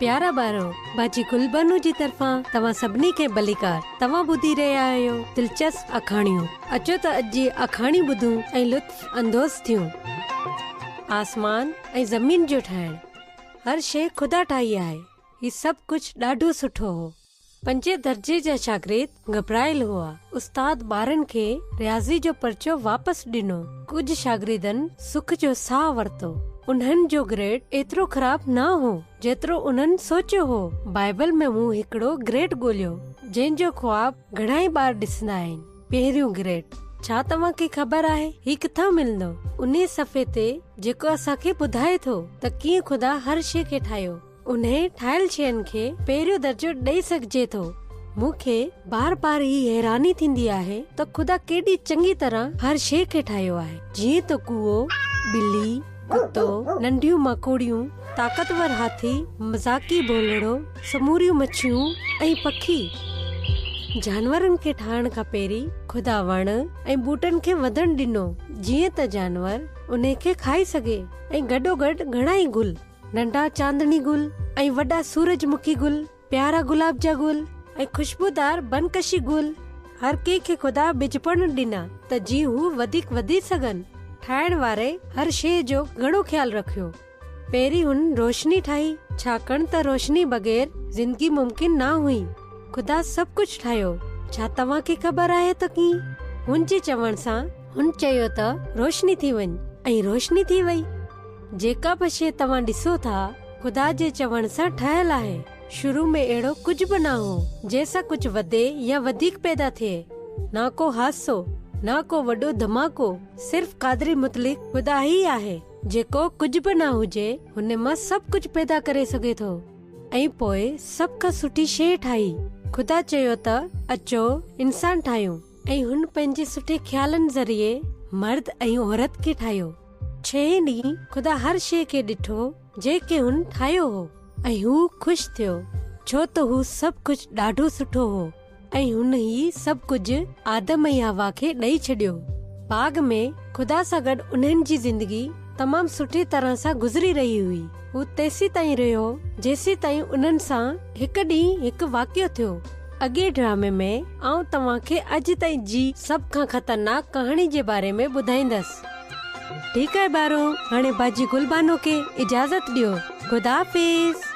प्यारा ॿारो, बाजी गुलबानो जी तरफ़ां तव्हां सभिनी खे भलीकार। तव्हां ॿुधी रहिया आहियो दिलचस्प अखाणियूं। अचो त अॼु जी अखाणी ॿुधूं ऐं लुत्फ़ अंदोज़ थियूं। आसमान ऐं ज़मीन जो ठाहिण, हर शइ ख़ुदा ठाही आहे। ही सभु कुझु ॾाढो सुठो हो। 5 दर्जे जा शागिर्द घबरायल हुआ। उस्ताद ॿारनि खे रियाज़ी जो पर्चो वापसि ॾिनो। कुझु शागिर्दनि सुख जो साह वरितो। उन्हनि जो ग्रेड एतिरो ख़राब न हो जेतिरो उन्हनि सोचियो हो। बाइबल में मूं हिकिड़ो ग्रेड ॻोल्हियो जंहिंजो ख्वाब घणाई ॿार ॾिसंदा आहिनि। पहिरियों ग्रेड। छा तव्हां खे ख़बर आहे ही किथां मिलंदो? उन सफ़े ते जेको असांखे ॿुधाए थो त कीअं ख़ुदा हर शइ खे ठाहियो। उन ठाहियल शयुनि खे पहिरियों दर्जो ॾेई सघिजे थो। मूंखे बार बार ही हैरानी थींदी आहे त ख़ुदा केॾी चङी तरह हर शइ खे ठाहियो आहे। जीअं त कूओ, ॿिली, कुत्तो, नंढियूं मकोड़ियूं, ताक़तवर हाथी, मज़ाकी बोलड़ो, समूरियूं मच्छियूं ऐं पखी। जानवरनि खे ठाहिण खां पहिरीं ख़ुदा वण ऐं ॿूटनि खे वधण ॾिनो जीअं त जानवर उन खे खाई सघे। ऐं गॾोगॾु घणाई गुल, नंढा चांदनी गुल ऐं वॾा सूरजमुखी गुल, प्यारा गुलाब जा गुल ऐं खुशबूदार बनकशी गुल। हर कंहिंखे ख़ुदा बिजपण ॾिना त जीअं हू वधीक वधी सघनि। ठाहिण वारे हर शइ जो घणो ख्याल रखियो। पहिरीं हुन रोशनी ठाही, छाकाणि त रोशनी बग़ैर ज़िंदगी मुमकिन न हुई। ख़ुदा सभु कुझु ठाहियो। छा तव्हां खे ख़बर आहे त कीअं? हुन जे चवण सां हुन चयो त रोशनी थी वञ ऐं रोशनी थी वई। जेका बि शइ तव्हां ॾिसो था ख़ुदा जे चवण सां ठहियल आहे। शुरू में अहिड़ो कुझु बि न हो जंहिंसां कुझु वधे या वधीक पैदा थिए। न को हादसो, न को वॾो धमाको। सिर्फ़ क़ादिर मुतलिक ख़ुदा ई आहे जेको कुझु बि न हुजे हुन मां सभु कुझु पैदा करे सघे थो। ऐं पोइ सभ खां सुठी शइ ठाही। ख़ुदा चयो त अचो इंसान ठाहियूं ऐं हुन पंहिंजे सुठे ख्यालनि ज़रिए मर्द ऐं औरत खे ठाहियो। 6 ॾींहं ख़ुदा हर शइ खे ॾिठो जेके हुन ठाहियो हो ऐं हू ख़ुशि थियो छो त हू सभु कुझु ॾाढो सुठो हो। ऐं हुन ही सभु कुझु आदम ऐं हवा खे ॾेई छॾियो। बाग़ में ख़ुदा सां गॾु उन्हनि जी ज़िंदगी तमामु सुठी तरह सां गुज़री रही हुई। हू तेसी ताईं रहियो जेसी ताईं उन्हनि सां हिकु ॾींहुं हिकु वाक़ियो थियो। अॻे ड्रामे में आउं तव्हां खे अॼु ताईं जी सभ खां ख़तरनाक कहाणी जे बारे में ॿुधाईंदसि। ठीकु आहे ॿारो, हाणे बाजी गुलबानो खे इजाज़त ॾियो। ख़ुदा हाफ़िज़।